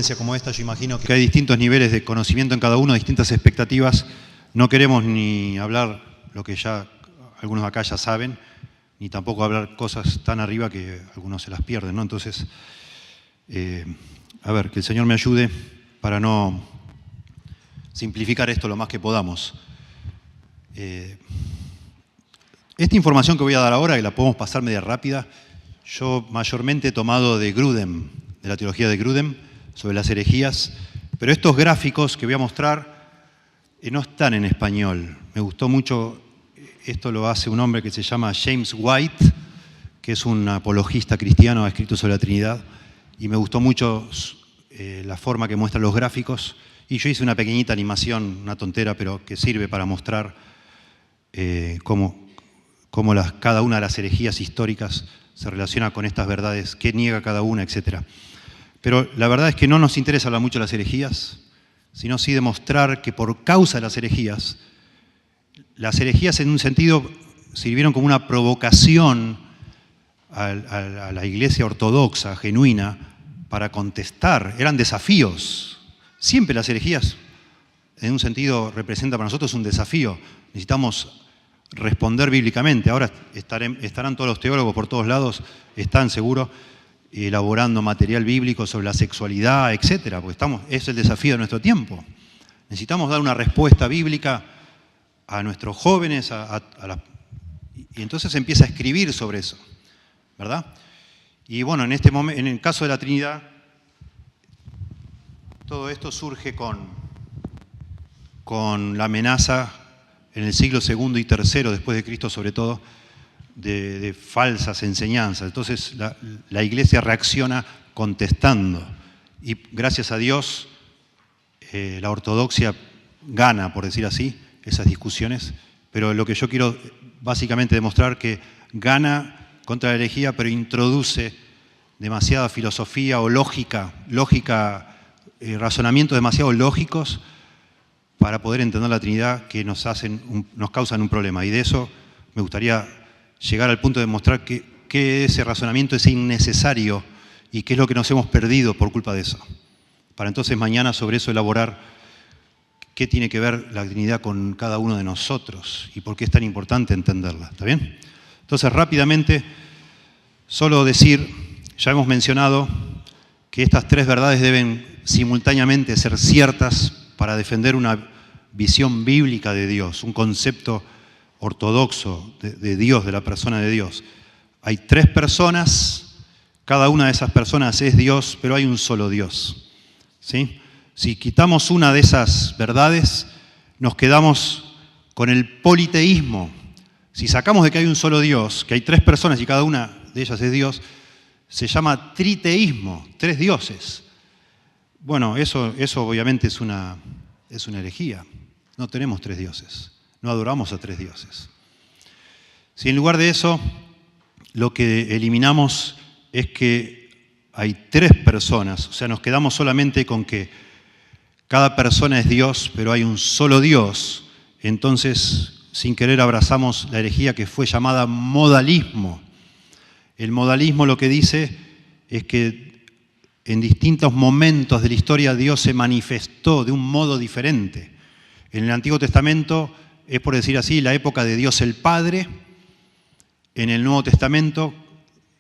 experiencia como esta, yo imagino que hay distintos niveles de conocimiento en cada uno, distintas expectativas. No queremos ni hablar lo que ya algunos acá ya saben, ni tampoco hablar cosas tan arriba que algunos se las pierden, ¿no? Entonces, a ver, que el Señor me ayude para no simplificar esto lo más que podamos. Esta información que voy a dar ahora, que la podemos pasar media rápida, yo mayormente he tomado de Grudem, de la teología de Grudem, sobre las herejías, pero estos gráficos que voy a mostrar no están en español. Me gustó mucho, esto lo hace un hombre que se llama James White, que es un apologista cristiano, ha escrito sobre la Trinidad, y me gustó mucho la forma que muestra los gráficos, y yo hice una pequeñita animación, una tontera, pero que sirve para mostrar cómo cada una de las herejías históricas se relaciona con estas verdades, qué niega cada una, etc. Pero la verdad es que no nos interesa hablar mucho de las herejías, sino sí demostrar que por causa de las herejías en un sentido sirvieron como una provocación a la iglesia ortodoxa, genuina, para contestar, eran desafíos. Siempre las herejías, en un sentido, representan para nosotros un desafío. Necesitamos responder bíblicamente. Ahora estarán todos los teólogos por todos lados, están seguro elaborando material bíblico sobre la sexualidad, etcétera, porque es el desafío de nuestro tiempo. Necesitamos dar una respuesta bíblica a nuestros jóvenes, y entonces empieza a escribir sobre eso, ¿verdad? Y bueno, en el caso de la Trinidad, todo esto surge con la amenaza en el siglo II y III después de Cristo, sobre todo, de falsas enseñanzas. Entonces la Iglesia reacciona contestando, y gracias a Dios la ortodoxia gana, por decir así, esas discusiones, pero lo que yo quiero básicamente demostrar que gana contra la herejía, pero introduce demasiada filosofía o lógica, razonamientos demasiado lógicos para poder entender la Trinidad, que nos causan un problema. Y de eso me gustaría llegar al punto de mostrar que ese razonamiento es innecesario y qué es lo que nos hemos perdido por culpa de eso. Para entonces mañana sobre eso elaborar qué tiene que ver la Trinidad con cada uno de nosotros y por qué es tan importante entenderla. ¿Está bien? Entonces rápidamente, solo decir, ya hemos mencionado que estas tres verdades deben simultáneamente ser ciertas para defender una visión bíblica de Dios, un concepto ortodoxo de Dios, de la persona de Dios. Hay tres personas, cada una de esas personas es Dios, pero hay un solo Dios, ¿sí? Si quitamos una de esas verdades, nos quedamos con el politeísmo. Si sacamos de que hay un solo Dios, que hay tres personas y cada una de ellas es Dios, se llama triteísmo, tres dioses. Bueno, eso obviamente es una herejía. No tenemos tres dioses, no adoramos a tres dioses. Si en lugar de eso, lo que eliminamos es que hay tres personas, o sea, nos quedamos solamente con que cada persona es Dios, pero hay un solo Dios, entonces, sin querer, abrazamos la herejía que fue llamada modalismo. El modalismo lo que dice es que en distintos momentos de la historia Dios se manifestó de un modo diferente. En el Antiguo Testamento es, por decir así, la época de Dios el Padre. En el Nuevo Testamento,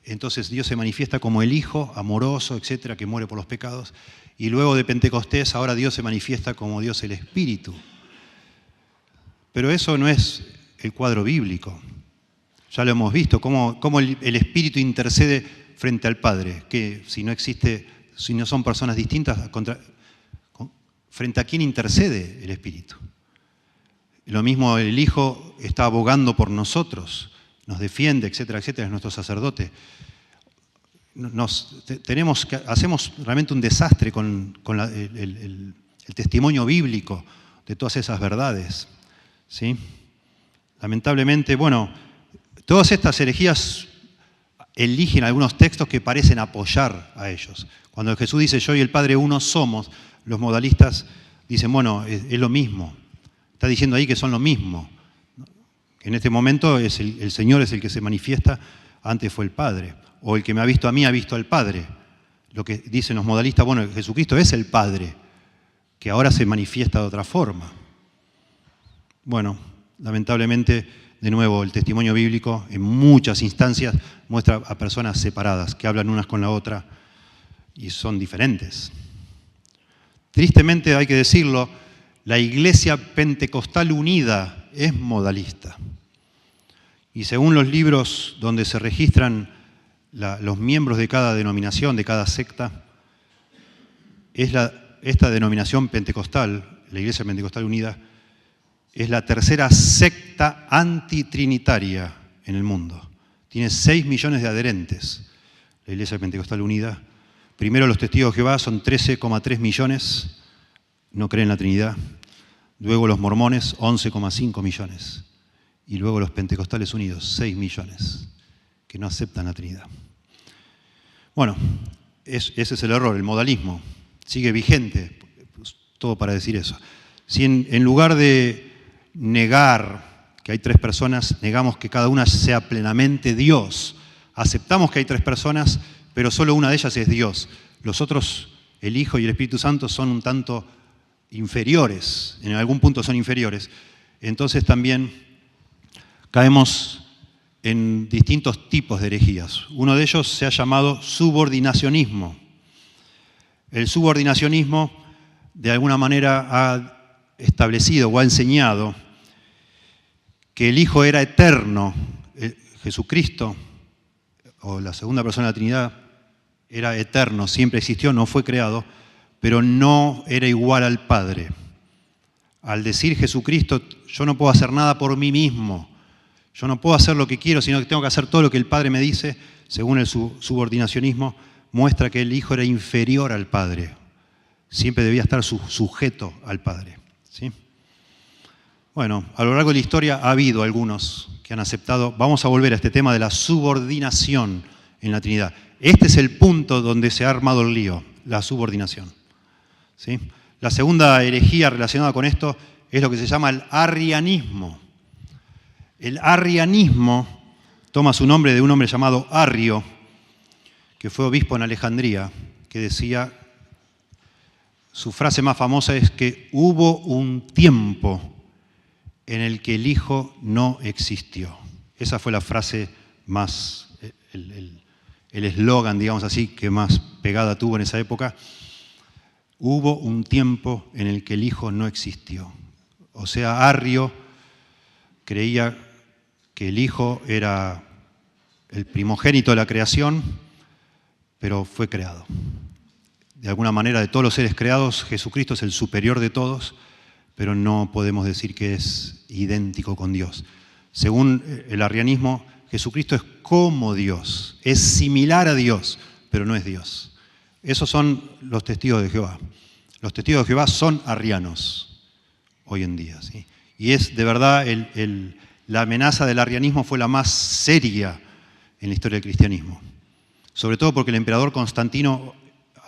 entonces Dios se manifiesta como el Hijo, amoroso, etcétera, que muere por los pecados. Y luego de Pentecostés, ahora Dios se manifiesta como Dios el Espíritu. Pero eso no es el cuadro bíblico. Ya lo hemos visto, cómo el Espíritu intercede frente al Padre, que si no son personas distintas, ¿frente a quién intercede el Espíritu? Lo mismo el Hijo está abogando por nosotros, nos defiende, etcétera, etcétera, es nuestro sacerdote. Hacemos realmente un desastre con el testimonio bíblico de todas esas verdades, ¿sí? Lamentablemente, bueno, todas estas herejías eligen algunos textos que parecen apoyar a ellos. Cuando Jesús dice yo y el Padre uno somos, los modalistas dicen, bueno, es lo mismo. Está diciendo ahí que son lo mismo. En este momento el Señor es el que se manifiesta, antes fue el Padre. O el que me ha visto a mí ha visto al Padre. lo que dicen los modalistas, bueno, Jesucristo es el Padre, que ahora se manifiesta de otra forma. Bueno, lamentablemente, de nuevo, el testimonio bíblico en muchas instancias muestra a personas separadas, que hablan unas con la otra y son diferentes. Tristemente, hay que decirlo, la Iglesia Pentecostal Unida es modalista. Y según los libros donde se registran los miembros de cada denominación, de cada secta, esta denominación pentecostal, la Iglesia Pentecostal Unida, es la tercera secta antitrinitaria en el mundo. Tiene 6 millones de adherentes, la Iglesia Pentecostal Unida. Primero los testigos de Jehová son 13,3 millones, no creen en la Trinidad. Luego los mormones, 11,5 millones. Y luego los pentecostales unidos, 6 millones, que no aceptan la Trinidad. Bueno, ese es el error, el modalismo. Sigue vigente, pues, todo para decir eso. Si en lugar de negar que hay 3 personas, negamos que cada una sea plenamente Dios. Aceptamos que hay 3 personas, pero solo una de ellas es Dios. Los otros, el Hijo y el Espíritu Santo, son un tanto inferiores, en algún punto son inferiores. Entonces también caemos en distintos tipos de herejías. Uno de ellos se ha llamado subordinacionismo. El subordinacionismo, de alguna manera, ha establecido o ha enseñado que el Hijo era eterno. Jesucristo, o la segunda persona de la Trinidad, era eterno, siempre existió, no fue creado, pero no era igual al Padre. Al decir Jesucristo, yo no puedo hacer nada por mí mismo, yo no puedo hacer lo que quiero, sino que tengo que hacer todo lo que el Padre me dice, según el subordinacionismo, muestra que el Hijo era inferior al Padre. Siempre debía estar sujeto al Padre. ¿Sí? Bueno, a lo largo de la historia ha habido algunos que han aceptado. Vamos a volver a este tema de la subordinación en la Trinidad. Este es el punto donde se ha armado el lío, la subordinación. ¿Sí? La segunda herejía relacionada con esto es lo que se llama el arrianismo. El arrianismo toma su nombre de un hombre llamado Arrio, que fue obispo en Alejandría, que decía, su frase más famosa es que hubo un tiempo en el que el Hijo no existió. Esa fue la frase más, el eslogan, digamos así, que más pegada tuvo en esa época. Hubo un tiempo en el que el Hijo no existió. O sea, Arrio creía que el Hijo era el primogénito de la creación, pero fue creado. De alguna manera, de todos los seres creados, Jesucristo es el superior de todos, pero no podemos decir que es idéntico con Dios. Según el arrianismo, Jesucristo es como Dios, es similar a Dios, pero no es Dios. Esos son los testigos de Jehová. Los testigos de Jehová son arrianos hoy en día, ¿sí? Y es de verdad, la amenaza del arrianismo fue la más seria en la historia del cristianismo. Sobre todo porque el emperador Constantino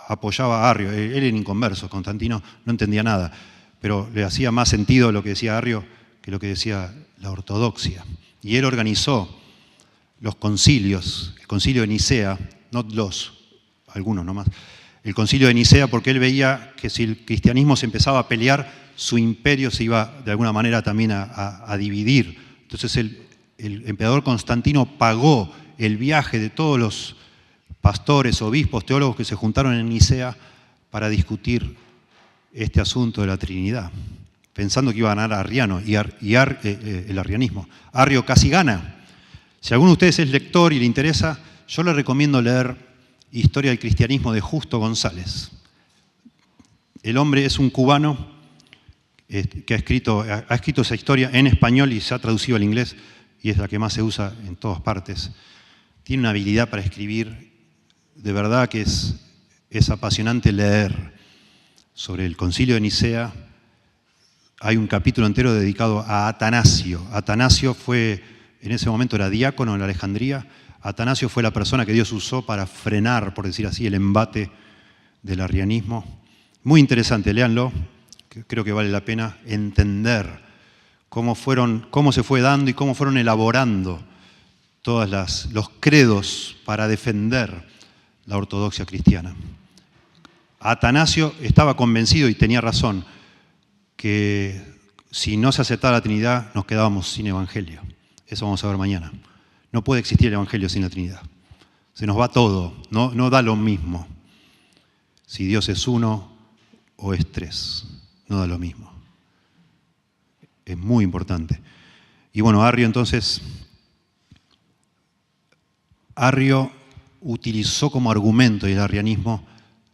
apoyaba a Arrio. Él era inconverso, Constantino no entendía nada, pero le hacía más sentido lo que decía Arrio que lo que decía la ortodoxia. Y él organizó los concilios, el concilio de Nicea, algunos nomás, el concilio de Nicea, porque él veía que si el cristianismo se empezaba a pelear, su imperio se iba de alguna manera también a dividir. Entonces el emperador Constantino pagó el viaje de todos los pastores, obispos, teólogos que se juntaron en Nicea para discutir este asunto de la Trinidad, pensando que iba a ganar Arriano el arrianismo. Arrio casi gana. Si alguno de ustedes es lector y le interesa, yo le recomiendo leer Historia del Cristianismo de Justo González. El hombre es un cubano que ha escrito esa historia en español y se ha traducido al inglés, y es la que más se usa en todas partes. Tiene una habilidad para escribir, de verdad que es apasionante leer sobre el Concilio de Nicea. Hay un capítulo entero dedicado a Atanasio. Atanasio fue, en ese momento era diácono en Alejandría. Atanasio fue la persona que Dios usó para frenar, por decir así, el embate del arrianismo. Muy interesante, léanlo. Creo que vale la pena entender cómo se fue dando y cómo fueron elaborando todos los credos para defender la ortodoxia cristiana. Atanasio estaba convencido, y tenía razón, que si no se aceptaba la Trinidad nos quedábamos sin evangelio. Eso vamos a ver mañana. No puede existir el evangelio sin la Trinidad. Se nos va todo, no da lo mismo. Si Dios es uno o es tres, no da lo mismo. Es muy importante. Y bueno, Arrio entonces, Arrio utilizó como argumento el arrianismo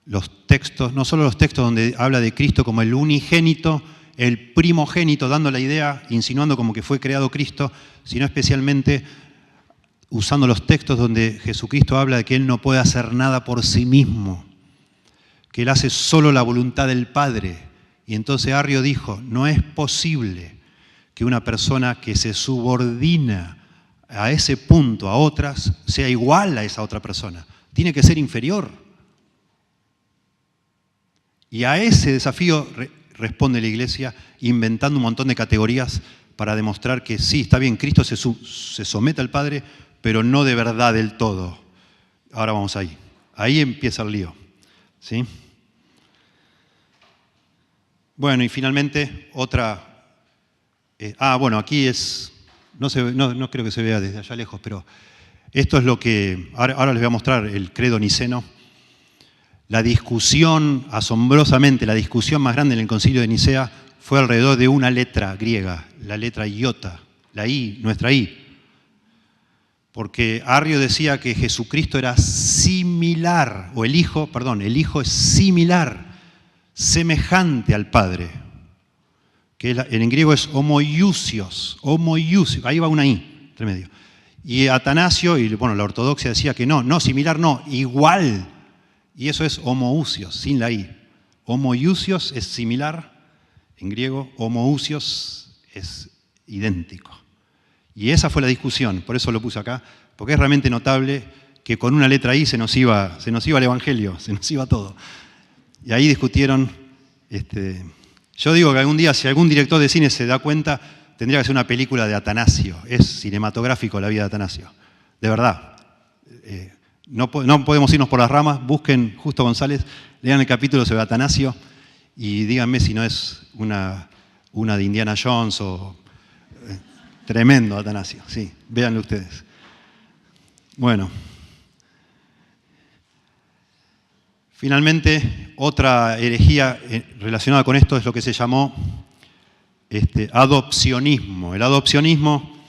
los textos, no solo los textos donde habla de Cristo como el unigénito, el primogénito, dando la idea, insinuando como que fue creado Cristo, sino especialmente usando los textos donde Jesucristo habla de que Él no puede hacer nada por sí mismo, que Él hace solo la voluntad del Padre. Y entonces Arrio dijo, no es posible que una persona que se subordina a ese punto a otras sea igual a esa otra persona. Tiene que ser inferior. Y a ese desafío responde la Iglesia inventando un montón de categorías para demostrar que sí, está bien, Cristo se somete al Padre, pero no de verdad del todo. Ahora vamos ahí. Ahí empieza el lío. ¿Sí? Bueno, y finalmente otra... bueno, aquí es... No creo que se vea desde allá lejos, pero esto es lo que... Ahora les voy a mostrar el credo niceno. La discusión, asombrosamente, la discusión más grande en el concilio de Nicea fue alrededor de una letra griega, la letra iota, la I, nuestra I. Porque Arrio decía que Jesucristo era similar, o el Hijo es similar, semejante al Padre. Que en griego es homoiousios, ahí va una I, entre medio. Y Atanasio, y bueno, la ortodoxia decía que no similar, no, igual. Y eso es homoousios, sin la I. Homoiousios es similar, en griego, homoousios es idéntico. Y esa fue la discusión, por eso lo puse acá, porque es realmente notable que con una letra I se nos iba el Evangelio, se nos iba todo. Y ahí discutieron, yo digo que algún día, si algún director de cine se da cuenta, tendría que ser una película de Atanasio. Es cinematográfico la vida de Atanasio, de verdad. No podemos irnos por las ramas, busquen Justo González, lean el capítulo sobre Atanasio y díganme si no es una de Indiana Jones o... Tremendo Atanasio, sí, véanlo ustedes. Bueno, finalmente otra herejía relacionada con esto es lo que se llamó adopcionismo. El adopcionismo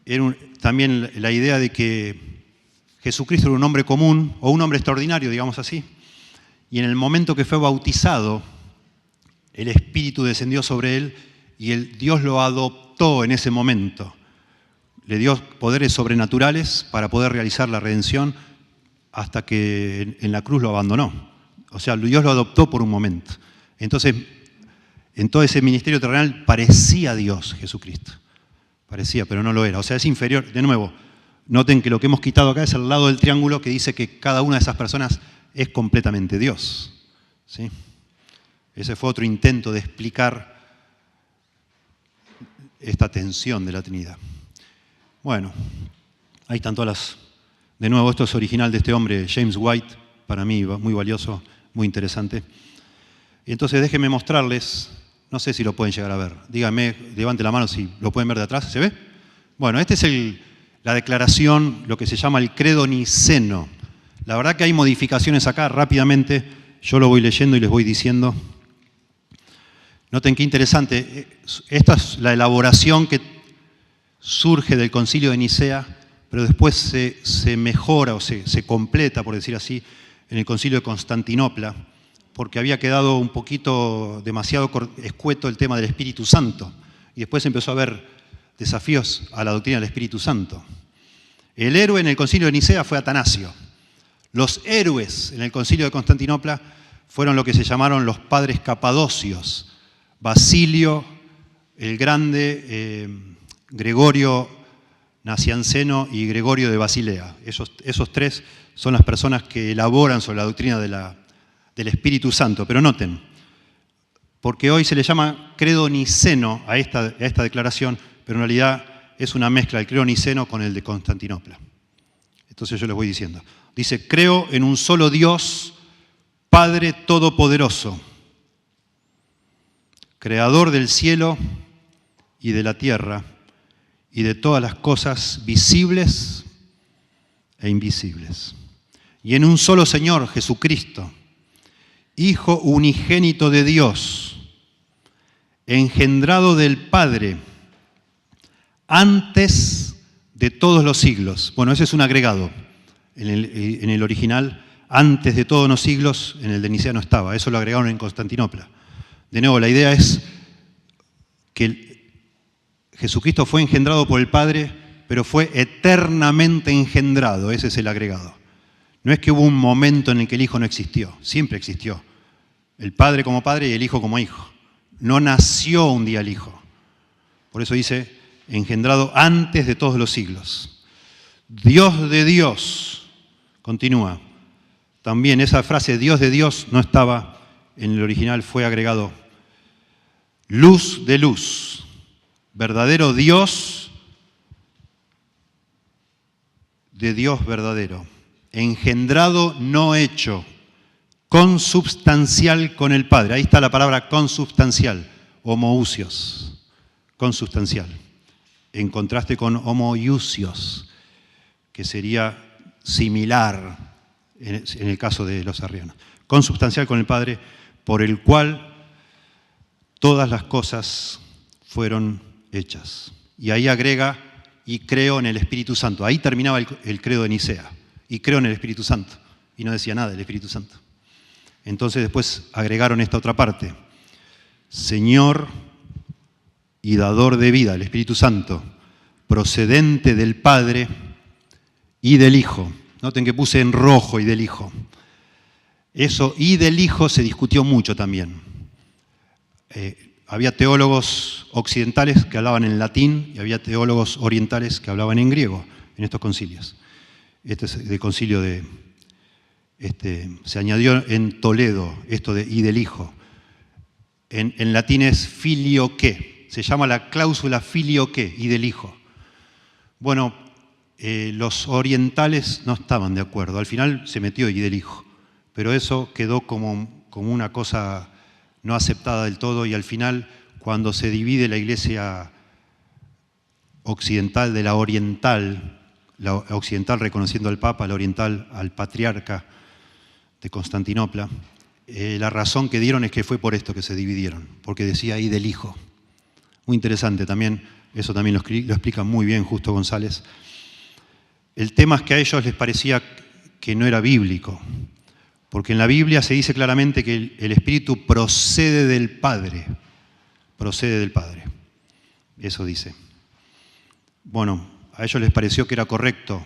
era también la idea de que Jesucristo era un hombre común o un hombre extraordinario, digamos así, y en el momento que fue bautizado, el Espíritu descendió sobre él y Dios lo adoptó en ese momento. Le dio poderes sobrenaturales para poder realizar la redención hasta que en la cruz lo abandonó. O sea, Dios lo adoptó por un momento. Entonces, en todo ese ministerio terrenal parecía Dios Jesucristo. Parecía, pero no lo era. O sea, es inferior. De nuevo, noten que lo que hemos quitado acá es el lado del triángulo que dice que cada una de esas personas es completamente Dios. ¿Sí? Ese fue otro intento de explicar esta tensión de la Trinidad. Bueno, ahí están todas las... De nuevo, esto es original de este hombre, James White, para mí muy valioso, muy interesante. Y entonces déjenme mostrarles, no sé si lo pueden llegar a ver, díganme, levante la mano si lo pueden ver de atrás, ¿se ve? Bueno, esta es la declaración, lo que se llama el credo niceno. La verdad que hay modificaciones acá, rápidamente, yo lo voy leyendo y les voy diciendo. Noten qué interesante, esta es la elaboración que surge del concilio de Nicea, pero después se mejora o se completa, por decir así, en el concilio de Constantinopla, porque había quedado un poquito demasiado escueto el tema del Espíritu Santo, y después empezó a haber desafíos a la doctrina del Espíritu Santo. El héroe en el concilio de Nicea fue Atanasio. Los héroes en el concilio de Constantinopla fueron lo que se llamaron los padres capadocios, Basilio el Grande, Gregorio Nacianceno y Gregorio de Basilea. Esos tres son las personas que elaboran sobre la doctrina del Espíritu Santo. Pero noten, porque hoy se le llama credo niceno a esta declaración, pero en realidad es una mezcla del credo niceno con el de Constantinopla. Entonces yo les voy diciendo. Dice, creo en un solo Dios, Padre Todopoderoso, Creador del cielo y de la tierra y de todas las cosas visibles e invisibles. Y en un solo Señor, Jesucristo, Hijo unigénito de Dios, engendrado del Padre, antes de todos los siglos. Bueno, ese es un agregado. En el original, antes de todos los siglos, en el de Nicea no estaba. Eso lo agregaron en Constantinopla. De nuevo, la idea es que Jesucristo fue engendrado por el Padre, pero fue eternamente engendrado. Ese es el agregado. No es que hubo un momento en el que el Hijo no existió. Siempre existió. El Padre como Padre y el Hijo como Hijo. No nació un día el Hijo. Por eso dice, engendrado antes de todos los siglos. Dios de Dios. Continúa. También esa frase Dios de Dios no estaba en el original, fue agregado. Luz de luz. Verdadero Dios de Dios verdadero. Engendrado, no hecho. Consubstancial con el Padre. Ahí está la palabra consubstancial, homoousios, consubstancial, en contraste con homoiousios, que sería similar en el caso de los arrianos. Consubstancial con el Padre, por el cual todas las cosas fueron hechas. Y ahí agrega, y creo en el Espíritu Santo. Ahí terminaba el credo de Nicea, y creo en el Espíritu Santo, y no decía nada del Espíritu Santo. Entonces después agregaron esta otra parte. Señor y dador de vida, el Espíritu Santo, procedente del Padre y del Hijo. Noten que puse en rojo y del Hijo. Eso y del Hijo se discutió mucho también. Había teólogos occidentales que hablaban en latín y había teólogos orientales que hablaban en griego en estos concilios. Este es el concilio de... se añadió en Toledo esto de y del Hijo. En latín es filioque. Se llama la cláusula filioque, y del Hijo. Bueno, los orientales no estaban de acuerdo. Al final se metió y del Hijo. Pero eso quedó como una cosa no aceptada del todo, y al final, cuando se divide la iglesia occidental de la occidental reconociendo al Papa, la oriental al patriarca de Constantinopla, la razón que dieron es que fue por esto que se dividieron, porque decía ahí del Hijo. Muy interesante también, eso también lo explica muy bien Justo González. El tema es que a ellos les parecía que no era bíblico, porque en la Biblia se dice claramente que el Espíritu procede del Padre. Procede del Padre. Eso dice. Bueno, a ellos les pareció que era correcto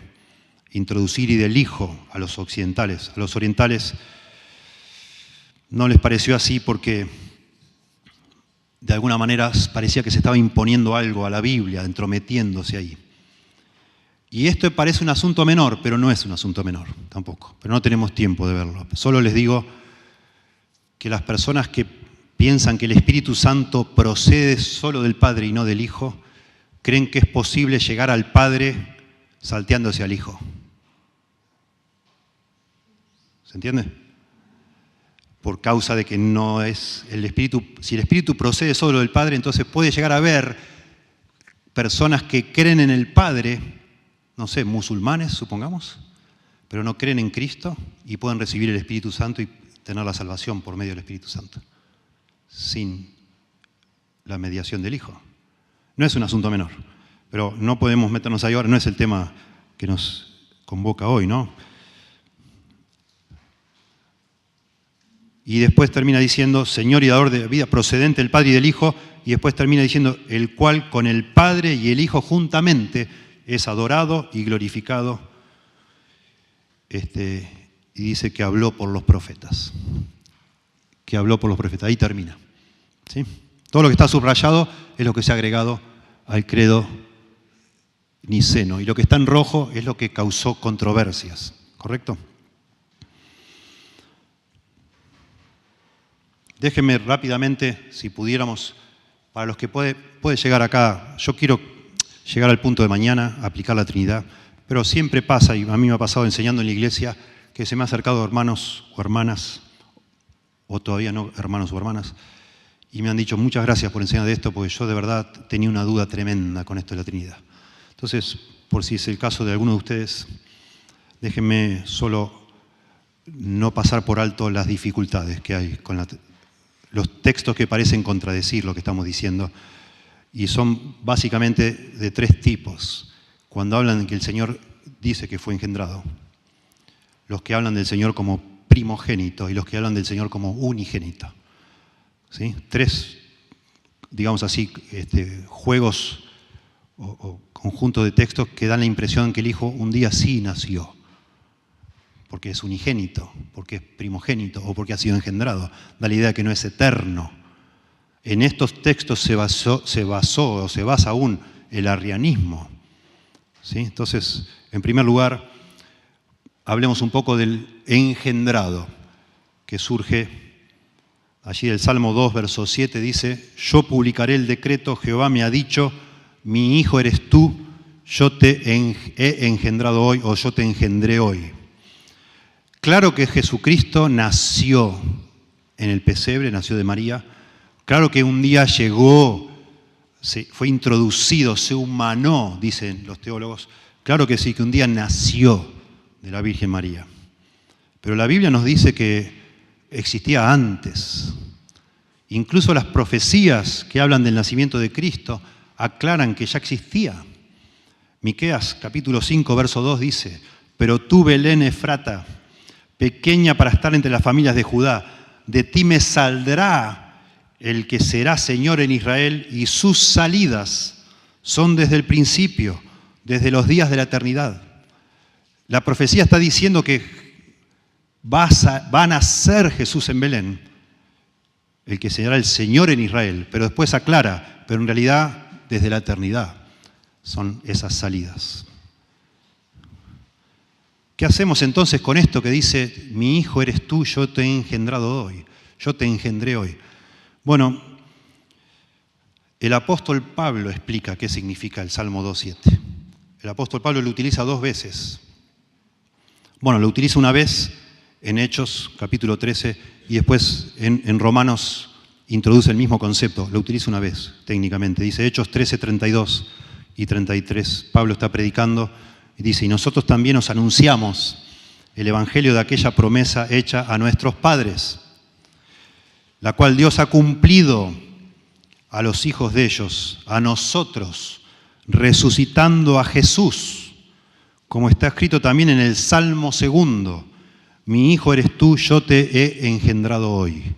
introducir y del Hijo a los occidentales. A los orientales no les pareció así porque de alguna manera parecía que se estaba imponiendo algo a la Biblia, entrometiéndose ahí. Y esto parece un asunto menor, pero no es un asunto menor tampoco. Pero no tenemos tiempo de verlo. Solo les digo que las personas que piensan que el Espíritu Santo procede solo del Padre y no del Hijo, creen que es posible llegar al Padre salteándose al Hijo. ¿Se entiende? Por causa de que no es el Espíritu. Si el Espíritu procede solo del Padre, entonces puede llegar a haber personas que creen en el Padre, no sé, musulmanes, supongamos, pero no creen en Cristo y pueden recibir el Espíritu Santo y tener la salvación por medio del Espíritu Santo, sin la mediación del Hijo. No es un asunto menor, pero no podemos meternos ahí ahora, no es el tema que nos convoca hoy, ¿no? Y después termina diciendo, Señor y dador de vida, procedente del Padre y del Hijo, y después termina diciendo, el cual con el Padre y el Hijo juntamente es adorado y glorificado, y dice que habló por los profetas. Que habló por los profetas. Ahí termina. ¿Sí? Todo lo que está subrayado es lo que se ha agregado al credo niceno. Y lo que está en rojo es lo que causó controversias. ¿Correcto? Déjenme rápidamente, si pudiéramos, para los que puede llegar acá, yo quiero llegar al punto de mañana, aplicar la Trinidad, pero siempre pasa, y a mí me ha pasado enseñando en la iglesia, que se me ha acercado hermanos o hermanas o todavía no, hermanos o hermanas, y me han dicho muchas gracias por enseñar de esto, porque yo de verdad tenía una duda tremenda con esto de la Trinidad. Entonces, por si es el caso de alguno de ustedes, déjenme solo no pasar por alto las dificultades que hay con los textos que parecen contradecir lo que estamos diciendo, y son básicamente de tres tipos. Cuando hablan de que el Señor dice que fue engendrado, los que hablan del Señor como primogénito y los que hablan del Señor como unigénito. ¿Sí? Tres, digamos así, juegos o conjuntos de textos que dan la impresión que el Hijo un día sí nació, porque es unigénito, porque es primogénito o porque ha sido engendrado. Da la idea de que no es eterno. En estos textos se basa aún el arrianismo. ¿Sí? Entonces, en primer lugar, hablemos un poco del engendrado, que surge allí del Salmo 2, verso 7, dice: yo publicaré el decreto, Jehová me ha dicho, mi hijo eres tú, yo te he engendrado hoy, o yo te engendré hoy. Claro que Jesucristo nació en el pesebre, nació de María. Claro que un día llegó, fue introducido, se humanó, dicen los teólogos. Claro que sí, que un día nació de la Virgen María. Pero la Biblia nos dice que existía antes. Incluso las profecías que hablan del nacimiento de Cristo aclaran que ya existía. Miqueas capítulo 5, verso 2 dice: pero tú, Belén Efrata, pequeña para estar entre las familias de Judá, de ti me saldrá el que será Señor en Israel, y sus salidas son desde el principio, desde los días de la eternidad. La profecía está diciendo que va a nacer Jesús en Belén, el que será el Señor en Israel, pero después aclara, pero en realidad desde la eternidad son esas salidas. ¿Qué hacemos entonces con esto que dice: mi hijo eres tú, yo te he engendrado hoy, yo te engendré hoy? Bueno, el apóstol Pablo explica qué significa el Salmo 2.7. El apóstol Pablo lo utiliza dos veces. Bueno, lo utiliza una vez en Hechos, capítulo 13, y después en Romanos introduce el mismo concepto. Lo utiliza una vez, técnicamente. Dice Hechos 13, 32 y 33. Pablo está predicando y dice: y nosotros también os anunciamos el evangelio de aquella promesa hecha a nuestros padres, la cual Dios ha cumplido a los hijos de ellos, a nosotros, resucitando a Jesús, como está escrito también en el Salmo 2, mi hijo eres tú, yo te he engendrado hoy.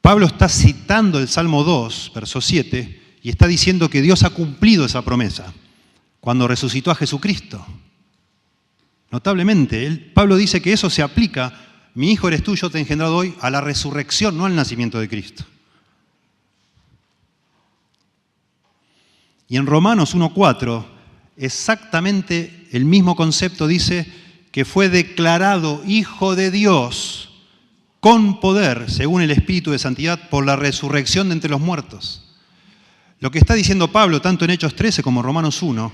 Pablo está citando el Salmo 2, verso 7, y está diciendo que Dios ha cumplido esa promesa cuando resucitó a Jesucristo. Notablemente, Pablo dice que eso se aplica: mi hijo eres tú, yo te he engendrado hoy, a la resurrección, no al nacimiento de Cristo. Y en Romanos 1.4, exactamente el mismo concepto dice que fue declarado hijo de Dios con poder, según el Espíritu de Santidad, por la resurrección de entre los muertos. Lo que está diciendo Pablo, tanto en Hechos 13 como en Romanos 1,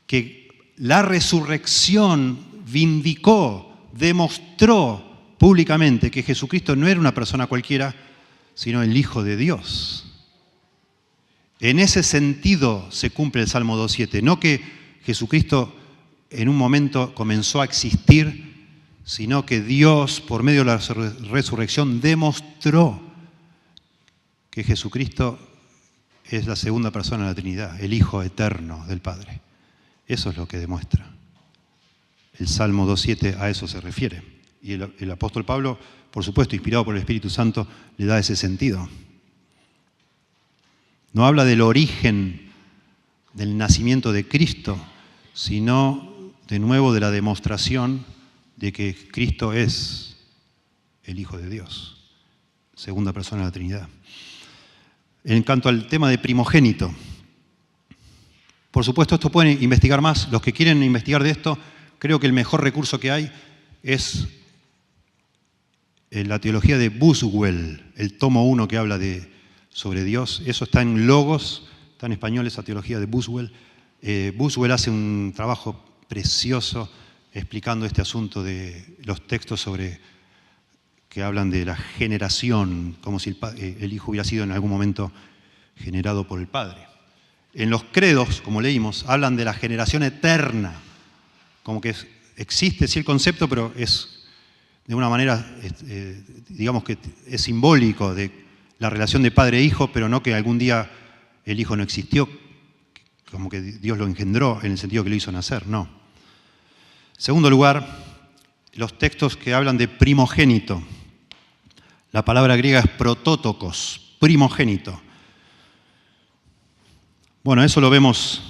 que la resurrección vindicó, demostró públicamente que Jesucristo no era una persona cualquiera, sino el Hijo de Dios. En ese sentido se cumple el Salmo 2.7, no que Jesucristo en un momento comenzó a existir, sino que Dios, por medio de la resurrección, demostró que Jesucristo es la segunda persona de la Trinidad, el Hijo eterno del Padre. Eso es lo que demuestra. El Salmo 2.7 a eso se refiere. Y el apóstol Pablo, por supuesto, inspirado por el Espíritu Santo, le da ese sentido. No habla del origen del nacimiento de Cristo, sino de nuevo de la demostración de que Cristo es el Hijo de Dios, segunda persona de la Trinidad. En cuanto al tema de primogénito, por supuesto, esto pueden investigar más. Los que quieren investigar de esto, creo que el mejor recurso que hay es la teología de Buswell, el tomo 1 que habla sobre Dios. Eso está en Logos, está en español esa teología de Buswell. Buswell hace un trabajo precioso explicando este asunto de los textos sobre que hablan de la generación, como si el Hijo hubiera sido en algún momento generado por el Padre. En los credos, como leímos, hablan de la generación eterna, como que existe sí el concepto, pero es de una manera, digamos que es simbólico de la relación de padre e hijo, pero no que algún día el hijo no existió, como que Dios lo engendró en el sentido que lo hizo nacer, no. En segundo lugar, los textos que hablan de primogénito. La palabra griega es protótokos, primogénito. Bueno, eso lo vemos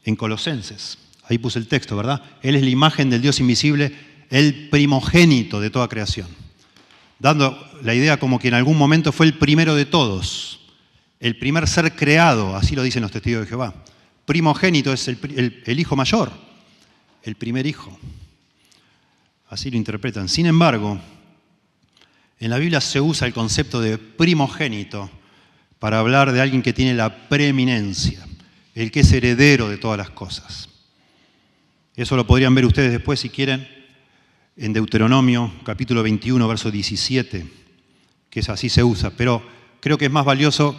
en Colosenses. Ahí puse el texto, ¿verdad? Él es la imagen del Dios invisible, el primogénito de toda creación. Dando la idea como que en algún momento fue el primero de todos, el primer ser creado, así lo dicen los testigos de Jehová. Primogénito es el hijo mayor, el primer hijo. Así lo interpretan. Sin embargo, en la Biblia se usa el concepto de primogénito para hablar de alguien que tiene la preeminencia, el que es heredero de todas las cosas. Eso lo podrían ver ustedes después, si quieren, en Deuteronomio, capítulo 21, verso 17, que es así se usa. Pero creo que es más valioso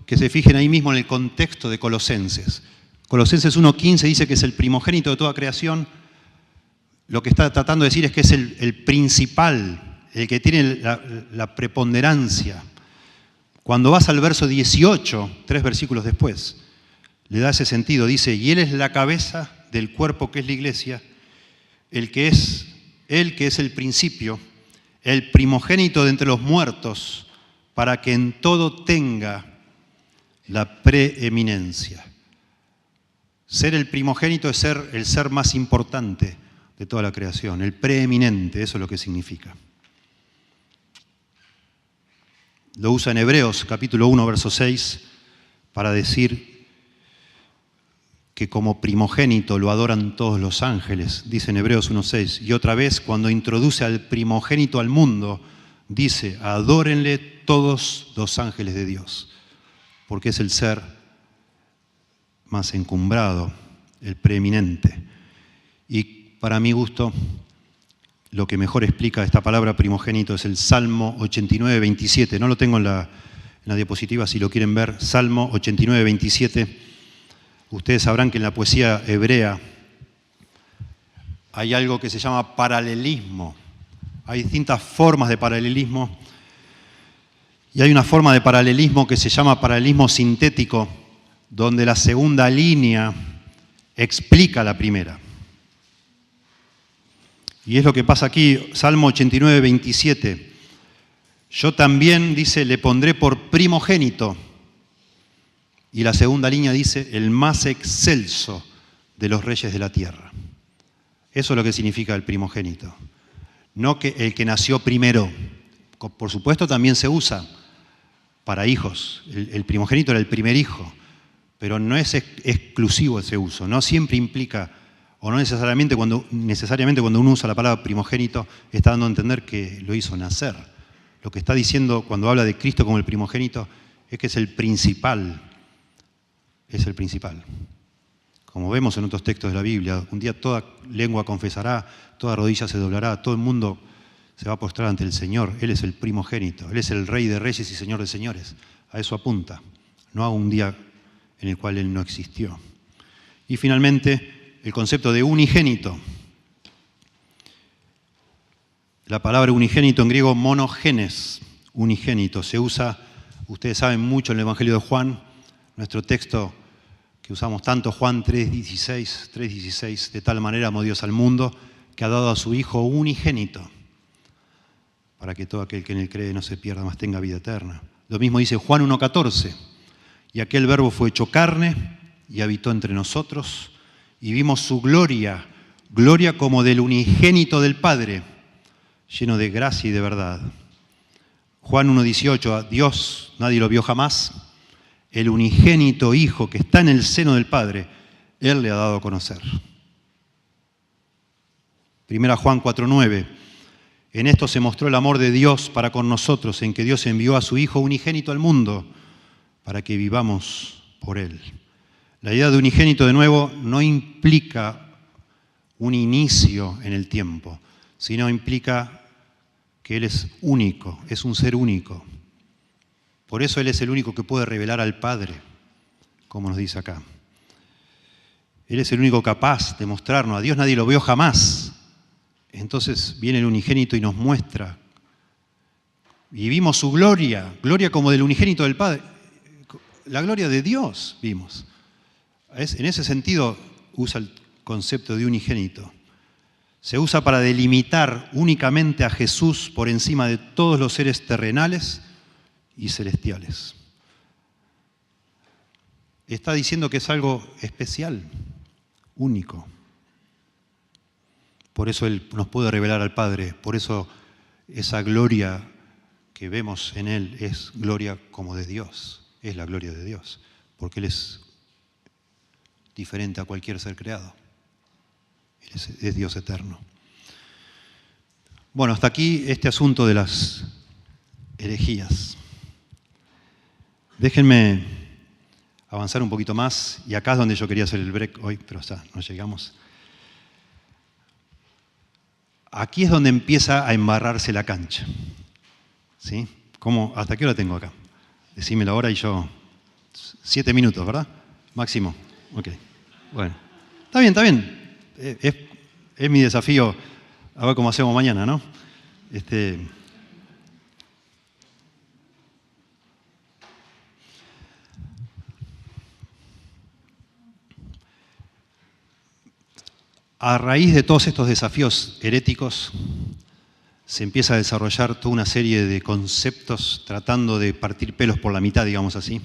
que se fijen ahí mismo en el contexto de Colosenses. Colosenses 1:15 dice que es el primogénito de toda creación. Lo que está tratando de decir es que es el principal, el que tiene la preponderancia. Cuando vas al verso 18, 3 versículos después, le da ese sentido. Dice, y Él es la cabeza del cuerpo que es la iglesia, el que es el principio, el primogénito de entre los muertos, para que en todo tenga la preeminencia. Ser el primogénito es ser el ser más importante de toda la creación, el preeminente, eso es lo que significa. Lo usa en Hebreos, capítulo 1, verso 6, para decir que como primogénito lo adoran todos los ángeles, dice en Hebreos 1:6. Y otra vez, cuando introduce al primogénito al mundo, dice, adórenle todos los ángeles de Dios, porque es el ser más encumbrado, el preeminente. Y para mi gusto, lo que mejor explica esta palabra primogénito es el Salmo 89, 27. No lo tengo en la diapositiva, si lo quieren ver. Salmo 89, 27. Ustedes sabrán que en la poesía hebrea hay algo que se llama paralelismo. Hay distintas formas de paralelismo. Y hay una forma de paralelismo que se llama paralelismo sintético, donde la segunda línea explica la primera. Y es lo que pasa aquí, Salmo 89, 27. Yo también, dice, le pondré por primogénito. Y la segunda línea dice, el más excelso de los reyes de la tierra. Eso es lo que significa el primogénito. No que el que nació primero. Por supuesto también se usa para hijos. El primogénito era el primer hijo. Pero no es exclusivo ese uso. No siempre implica, o no necesariamente cuando uno usa la palabra primogénito, está dando a entender que lo hizo nacer. Lo que está diciendo cuando habla de Cristo como el primogénito es que es el principal. Es el principal. Como vemos en otros textos de la Biblia, un día toda lengua confesará, toda rodilla se doblará, todo el mundo se va a postrar ante el Señor. Él es el primogénito, Él es el Rey de Reyes y Señor de Señores. A eso apunta, no a un día en el cual Él no existió. Y finalmente, el concepto de unigénito. La palabra unigénito en griego monogenes, unigénito, se usa, ustedes saben mucho en el Evangelio de Juan, nuestro texto que usamos tanto, Juan 3:16, de tal manera amó Dios al mundo que ha dado a su Hijo unigénito, para que todo aquel que en él cree no se pierda, mas tenga vida eterna. Lo mismo dice Juan 1:14, y aquel verbo fue hecho carne y habitó entre nosotros, y vimos su gloria, gloria como del unigénito del Padre, lleno de gracia y de verdad. Juan 1:18, a Dios nadie lo vio jamás, el unigénito Hijo que está en el seno del Padre, Él le ha dado a conocer. Primera Juan 4:9, en esto se mostró el amor de Dios para con nosotros, en que Dios envió a su Hijo unigénito al mundo, para que vivamos por Él. La idea de unigénito, de nuevo, no implica un inicio en el tiempo, sino implica que Él es único, es un ser único. Por eso Él es el único que puede revelar al Padre, como nos dice acá. Él es el único capaz de mostrarnos. A Dios nadie lo vio jamás. Entonces viene el unigénito y nos muestra. Y vimos su gloria, gloria como del unigénito del Padre. La gloria de Dios vimos. En ese sentido usa el concepto de unigénito. Se usa para delimitar únicamente a Jesús por encima de todos los seres terrenales y celestiales. Está diciendo que es algo especial, único. Por eso Él nos puede revelar al Padre, por eso esa gloria que vemos en Él es gloria como de Dios, es la gloria de Dios, porque Él es diferente a cualquier ser creado. Él es Dios eterno. Bueno, hasta aquí este asunto de las herejías. Déjenme avanzar un poquito más, y acá es donde yo quería hacer el break hoy, pero ya no llegamos. Aquí es donde empieza a embarrarse la cancha. ¿Sí? ¿Hasta qué hora tengo acá? Decime la hora y yo... 7 minutos, ¿verdad? Máximo. Ok. Bueno. Está bien. Es mi desafío a ver cómo hacemos mañana, ¿no? A raíz de todos estos desafíos heréticos, se empieza a desarrollar toda una serie de conceptos tratando de partir pelos por la mitad, digamos así.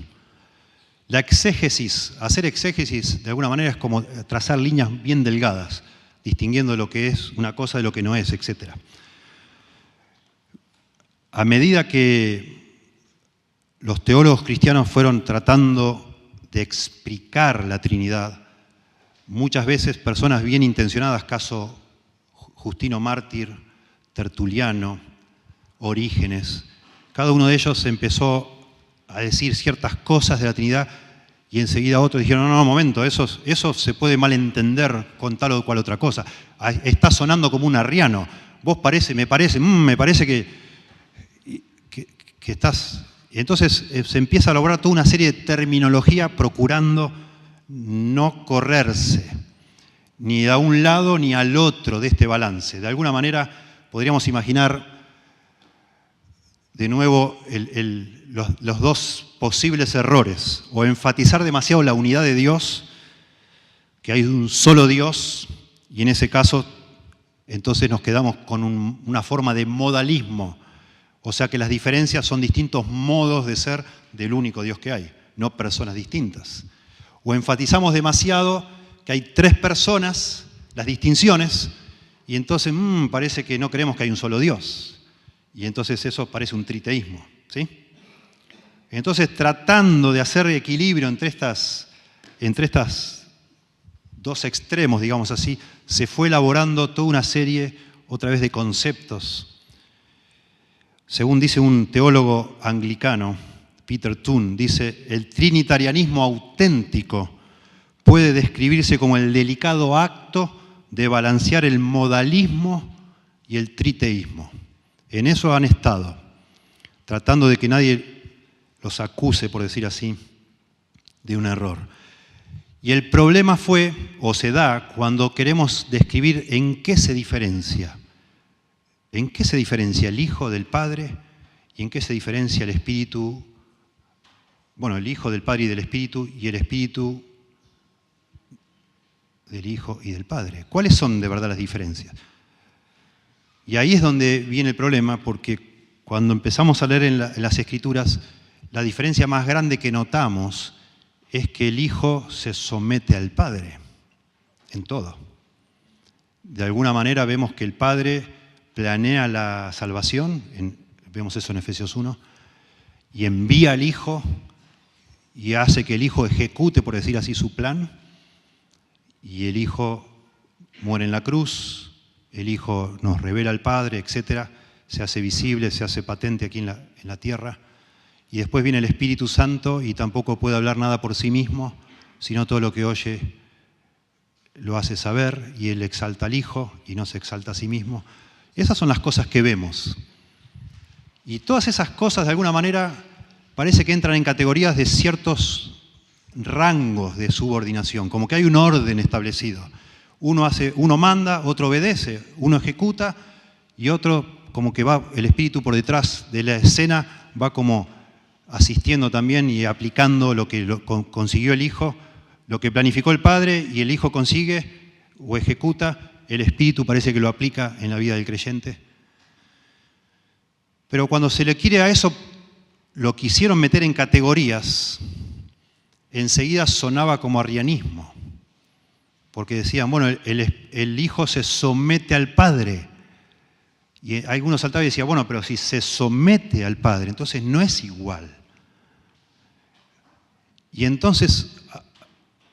La exégesis, hacer exégesis de alguna manera es como trazar líneas bien delgadas, distinguiendo lo que es una cosa de lo que no es, etc. A medida que los teólogos cristianos fueron tratando de explicar la Trinidad, muchas veces personas bien intencionadas, caso Justino Mártir, Tertuliano, Orígenes, cada uno de ellos empezó a decir ciertas cosas de la Trinidad y enseguida otros dijeron, no, momento, eso se puede malentender con tal o cual otra cosa. Está sonando como un arriano. Me parece que estás... Entonces se empieza a elaborar toda una serie de terminología procurando no correrse, ni a un lado ni al otro de este balance. De alguna manera podríamos imaginar de nuevo los dos posibles errores, o enfatizar demasiado la unidad de Dios, que hay un solo Dios, y en ese caso entonces nos quedamos con una forma de modalismo, o sea que las diferencias son distintos modos de ser del único Dios que hay, no personas distintas. O enfatizamos demasiado que hay 3 personas, las distinciones, y entonces parece que no creemos que hay un solo Dios. Y entonces eso parece un triteísmo, ¿sí? Entonces, tratando de hacer equilibrio entre estas dos extremos, digamos así, se fue elaborando toda una serie, otra vez, de conceptos. Según dice un teólogo anglicano, Peter Toon, dice, el trinitarianismo auténtico puede describirse como el delicado acto de balancear el modalismo y el triteísmo. En eso han estado, tratando de que nadie los acuse, por decir así, de un error. Y el problema fue, o se da, cuando queremos describir en qué se diferencia. ¿En qué se diferencia el Hijo del Padre y en qué se diferencia el Espíritu? Bueno, el Hijo del Padre y del Espíritu y el Espíritu del Hijo y del Padre. ¿Cuáles son de verdad las diferencias? Y ahí es donde viene el problema, porque cuando empezamos a leer en las Escrituras, la diferencia más grande que notamos es que el Hijo se somete al Padre en todo. De alguna manera vemos que el Padre planea la salvación, vemos eso en Efesios 1, y envía al Hijo y hace que el Hijo ejecute, por decir así, su plan, y el Hijo muere en la cruz, el Hijo nos revela al Padre, etc., se hace visible, se hace patente aquí en la tierra, y después viene el Espíritu Santo y tampoco puede hablar nada por sí mismo, sino todo lo que oye lo hace saber, y Él exalta al Hijo y no se exalta a sí mismo. Esas son las cosas que vemos. Y todas esas cosas, de alguna manera, parece que entran en categorías de ciertos rangos de subordinación, como que hay un orden establecido. Uno manda, otro obedece, uno ejecuta y otro como que va, el espíritu por detrás de la escena va como asistiendo también y aplicando lo que consiguió el hijo, lo que planificó el padre y el hijo consigue o ejecuta, el espíritu parece que lo aplica en la vida del creyente. Pero cuando se le quiere a eso, lo quisieron meter en categorías, enseguida sonaba como arrianismo. Porque decían, bueno, el hijo se somete al padre. Y algunos saltaban y decían, bueno, pero si se somete al padre, entonces no es igual. Y entonces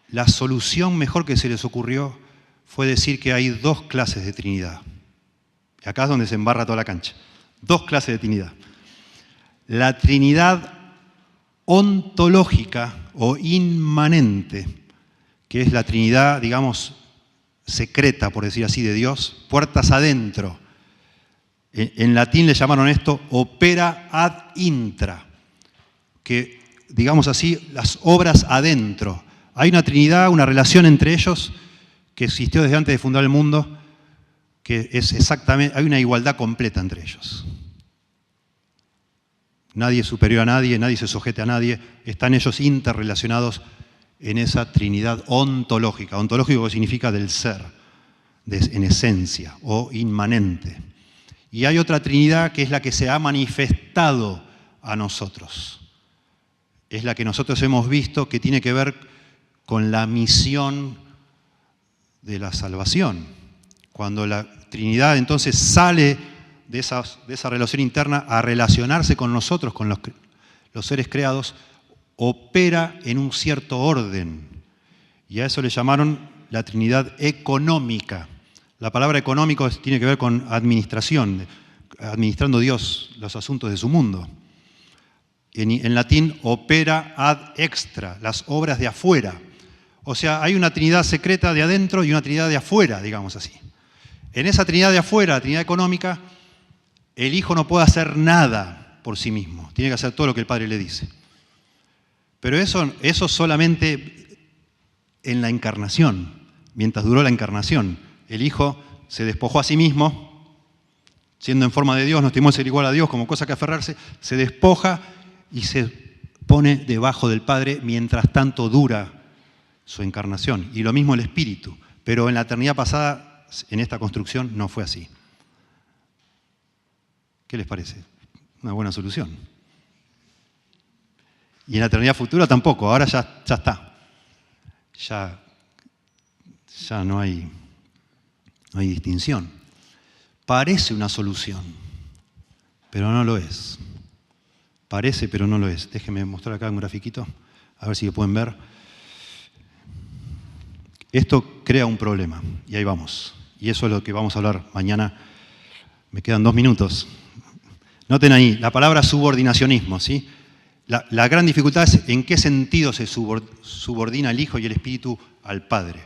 la solución mejor que se les ocurrió fue decir que hay dos clases de Trinidad. Y acá es donde se embarra toda la cancha. Dos clases de Trinidad. La Trinidad ontológica o inmanente, que es la Trinidad, digamos, secreta, por decir así, de Dios, puertas adentro. En latín le llamaron esto opera ad intra, que, digamos así, las obras adentro. Hay una Trinidad, una relación entre ellos que existió desde antes de fundar el mundo, que es exactamente, hay una igualdad completa entre ellos. Nadie es superior a nadie, nadie se sujete a nadie, están ellos interrelacionados en esa Trinidad ontológica. Ontológico significa del ser, en esencia o inmanente. Y hay otra Trinidad que es la que se ha manifestado a nosotros. Es la que nosotros hemos visto que tiene que ver con la misión de la salvación. Cuando la Trinidad entonces sale de esa relación interna a relacionarse con nosotros, con los seres creados, opera en un cierto orden. Y a eso le llamaron la Trinidad económica. La palabra económico tiene que ver con administración, administrando Dios los asuntos de su mundo. En latín, opera ad extra, las obras de afuera. O sea, hay una Trinidad secreta de adentro y una Trinidad de afuera, digamos así. En esa Trinidad de afuera, la Trinidad económica, el Hijo no puede hacer nada por sí mismo. Tiene que hacer todo lo que el Padre le dice. Pero eso solamente en la encarnación, mientras duró la encarnación. El Hijo se despojó a sí mismo, siendo en forma de Dios, no estimó ser igual a Dios como cosa que aferrarse, se despoja y se pone debajo del Padre mientras tanto dura su encarnación. Y lo mismo el Espíritu. Pero en la eternidad pasada, en esta construcción, no fue así. ¿Qué les parece? Una buena solución. Y en la eternidad futura tampoco, ahora ya está. Ya no hay distinción. Parece una solución, pero no lo es. Parece, pero no lo es. Déjenme mostrar acá un grafiquito, a ver si lo pueden ver. Esto crea un problema, y ahí vamos. Y eso es lo que vamos a hablar mañana. Me quedan 2 minutos. Noten ahí, la palabra subordinacionismo, ¿sí? La gran dificultad es en qué sentido se subordina el Hijo y el Espíritu al Padre.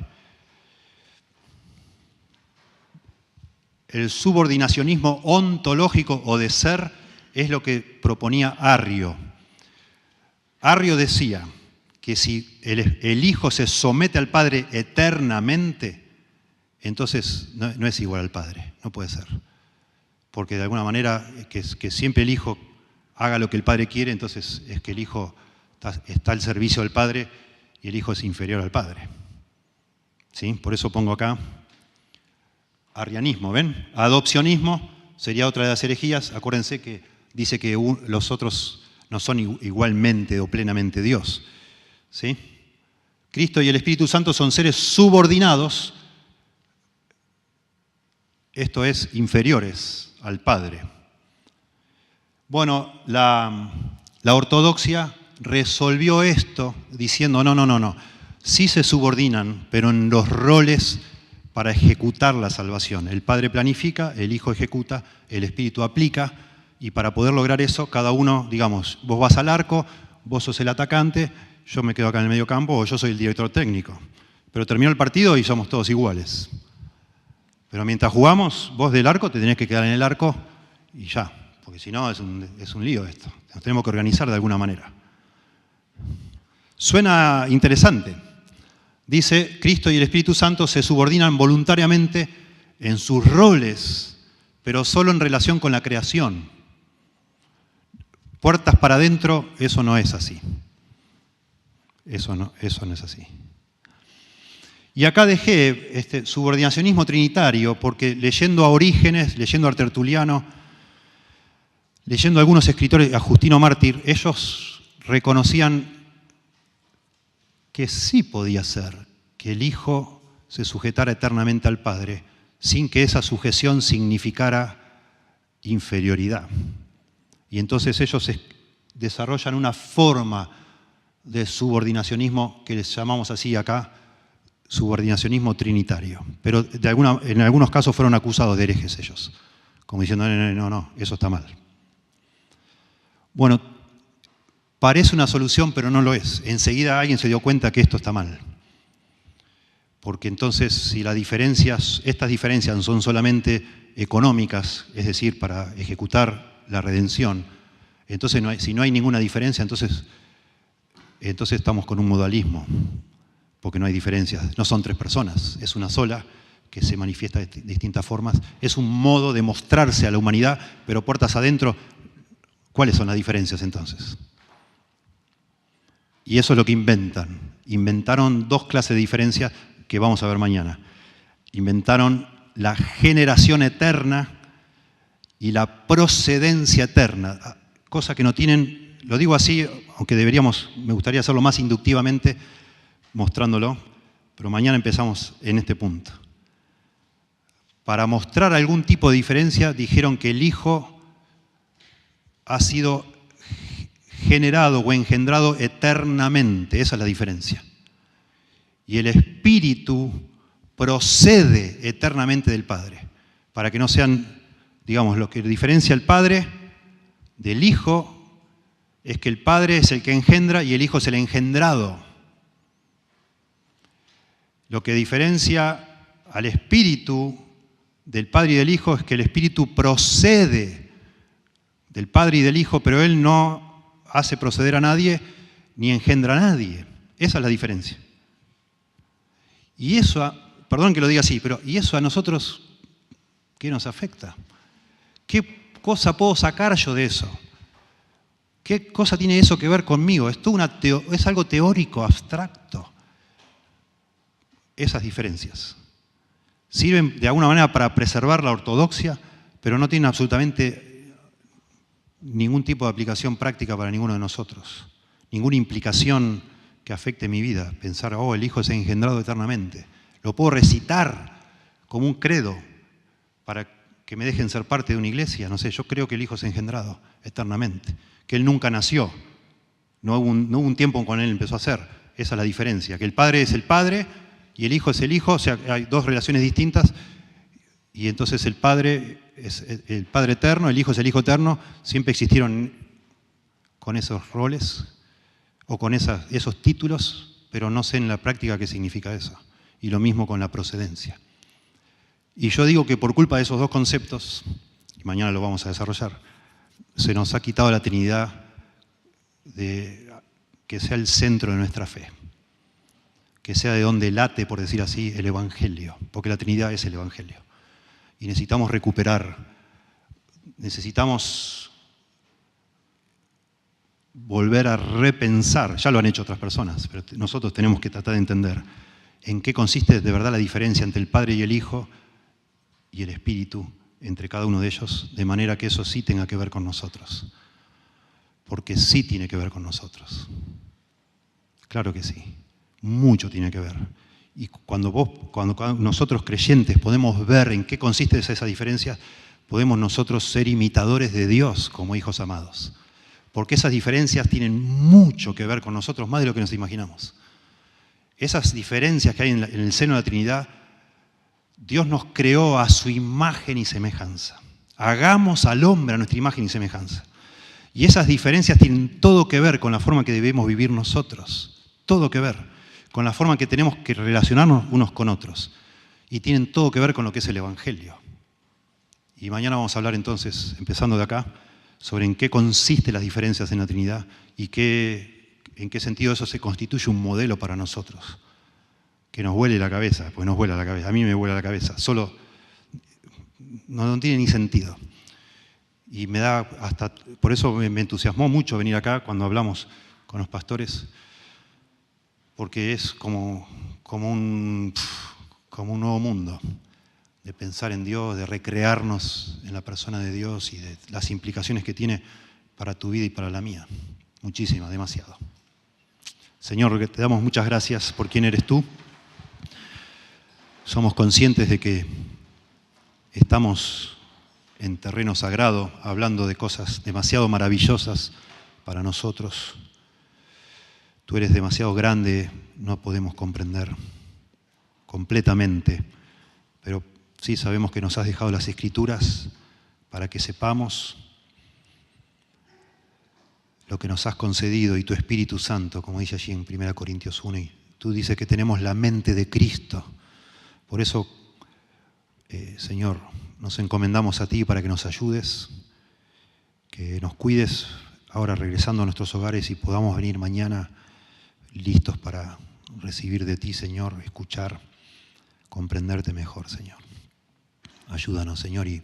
El subordinacionismo ontológico o de ser es lo que proponía Arrio. Arrio decía que si el Hijo se somete al Padre eternamente, entonces no es igual al Padre, no puede ser. Porque de alguna manera que siempre el Hijo haga lo que el Padre quiere, entonces es que el Hijo está al servicio del Padre y el Hijo es inferior al Padre. ¿Sí? Por eso pongo acá arrianismo, ¿ven? Adopcionismo sería otra de las herejías. Acuérdense que dice que los otros no son igualmente o plenamente Dios. ¿Sí? Cristo y el Espíritu Santo son seres subordinados, esto es, inferiores al Padre. Bueno, la ortodoxia resolvió esto diciendo, no. Sí se subordinan, pero en los roles para ejecutar la salvación. El Padre planifica, el Hijo ejecuta, el Espíritu aplica, y para poder lograr eso, cada uno, digamos, vos vas al arco, vos sos el atacante, yo me quedo acá en el medio campo, o yo soy el director técnico. Pero terminó el partido y somos todos iguales. Pero mientras jugamos, vos del arco te tenés que quedar en el arco y ya, porque si no es un lío esto. Nos tenemos que organizar de alguna manera. Suena interesante. Dice, Cristo y el Espíritu Santo se subordinan voluntariamente en sus roles, pero solo en relación con la creación. Puertas para adentro, eso no es así. Eso no es así. Y acá dejé este subordinacionismo trinitario, porque leyendo a Orígenes, leyendo a Tertuliano, leyendo a algunos escritores, a Justino Mártir, ellos reconocían que sí podía ser que el Hijo se sujetara eternamente al Padre, sin que esa sujeción significara inferioridad. Y entonces ellos desarrollan una forma de subordinacionismo que les llamamos así acá, subordinacionismo trinitario. Pero en algunos casos fueron acusados de herejes ellos, como diciendo, no, eso está mal. Bueno, parece una solución, pero no lo es. Enseguida alguien se dio cuenta que esto está mal. Porque entonces, si estas diferencias son solamente económicas, es decir, para ejecutar la redención, entonces si no hay ninguna diferencia, entonces estamos con un modalismo, porque no hay diferencias. No son tres personas, es una sola que se manifiesta de distintas formas. Es un modo de mostrarse a la humanidad, pero puertas adentro, ¿cuáles son las diferencias entonces? Y eso es lo que inventan. Inventaron dos clases de diferencias que vamos a ver mañana. Inventaron la generación eterna y la procedencia eterna, cosa que no tienen, lo digo así, aunque me gustaría hacerlo más inductivamente, mostrándolo, pero mañana empezamos en este punto. Para mostrar algún tipo de diferencia, dijeron que el Hijo ha sido generado o engendrado eternamente, esa es la diferencia. Y el Espíritu procede eternamente del Padre, para que no sean, digamos, lo que diferencia al Padre del Hijo es que el Padre es el que engendra y el Hijo es el engendrado. Lo que diferencia al Espíritu del Padre y del Hijo es que el Espíritu procede del Padre y del Hijo, pero Él no hace proceder a nadie ni engendra a nadie. Esa es la diferencia. Y eso, perdón que lo diga así, pero ¿y eso a nosotros qué nos afecta? ¿Qué cosa puedo sacar yo de eso? ¿Qué cosa tiene eso que ver conmigo? Es algo teórico, abstracto. Esas diferencias sirven de alguna manera para preservar la ortodoxia, pero no tienen absolutamente ningún tipo de aplicación práctica para ninguno de nosotros. Ninguna implicación que afecte mi vida. Pensar, el Hijo es engendrado eternamente. Lo puedo recitar como un credo para que me dejen ser parte de una iglesia. No sé, yo creo que el Hijo es engendrado eternamente. Que Él nunca nació. No hubo un tiempo cuando Él empezó a ser. Esa es la diferencia. Que el Padre es el Padre y el Hijo es el Hijo. O sea, hay dos relaciones distintas. Y entonces el Padre es el Padre eterno, el Hijo es el Hijo eterno. Siempre existieron con esos roles o con esos títulos, pero no sé en la práctica qué significa eso. Y lo mismo con la procedencia. Y yo digo que por culpa de esos dos conceptos, y mañana lo vamos a desarrollar, se nos ha quitado la Trinidad que sea el centro de nuestra fe. Que sea de donde late, por decir así, el Evangelio. Porque la Trinidad es el Evangelio. Y necesitamos necesitamos volver a repensar, ya lo han hecho otras personas, pero nosotros tenemos que tratar de entender en qué consiste de verdad la diferencia entre el Padre y el Hijo y el Espíritu entre cada uno de ellos, de manera que eso sí tenga que ver con nosotros. Porque sí tiene que ver con nosotros. Claro que sí, mucho tiene que ver. Y cuando nosotros creyentes podemos ver en qué consiste esa diferencia, podemos nosotros ser imitadores de Dios como hijos amados. Porque esas diferencias tienen mucho que ver con nosotros, más de lo que nos imaginamos. Esas diferencias que hay en el seno de la Trinidad, Dios nos creó a su imagen y semejanza. Hagamos al hombre a nuestra imagen y semejanza. Y esas diferencias tienen todo que ver con la forma que debemos vivir nosotros. Todo que ver con la forma que tenemos que relacionarnos unos con otros. Y tienen todo que ver con lo que es el Evangelio. Y mañana vamos a hablar entonces, empezando de acá, sobre en qué consisten las diferencias en la Trinidad y en qué sentido eso se constituye un modelo para nosotros. Que nos vuele la cabeza, pues nos vuela la cabeza, a mí me vuela la cabeza, solo no tiene ni sentido. Y me da hasta, por eso me entusiasmó mucho venir acá cuando hablamos con los pastores, porque es como un nuevo mundo, de pensar en Dios, de recrearnos en la persona de Dios y de las implicaciones que tiene para tu vida y para la mía. Muchísimas, demasiado. Señor, te damos muchas gracias por quién eres tú. Somos conscientes de que estamos en terreno sagrado, hablando de cosas demasiado maravillosas para nosotros. Tú eres demasiado grande, no podemos comprender completamente, pero sí sabemos que nos has dejado las Escrituras para que sepamos lo que nos has concedido y tu Espíritu Santo, como dice allí en 1 Corintios 1, y tú dices que tenemos la mente de Cristo. Por eso, Señor, nos encomendamos a ti para que nos ayudes, que nos cuides ahora regresando a nuestros hogares y podamos venir mañana listos para recibir de ti, Señor, escuchar, comprenderte mejor, Señor. Ayúdanos, Señor, y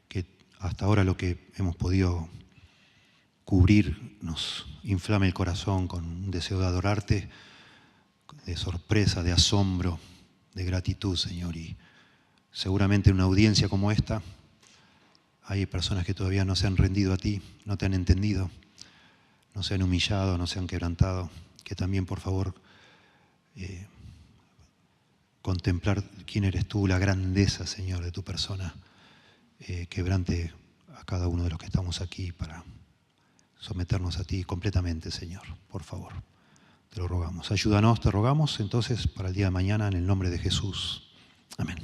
que hasta ahora lo que hemos podido cubrir nos inflame el corazón con un deseo de adorarte, de sorpresa, de asombro, de gratitud, Señor. Y seguramente en una audiencia como esta hay personas que todavía no se han rendido a ti, no te han entendido, no se han humillado, no se han quebrantado. Que también, por favor, contemplar quién eres tú, la grandeza, Señor, de tu persona, quebrante a cada uno de los que estamos aquí para someternos a ti completamente, Señor. Por favor, te lo rogamos. Ayúdanos, te rogamos, entonces, para el día de mañana, en el nombre de Jesús. Amén.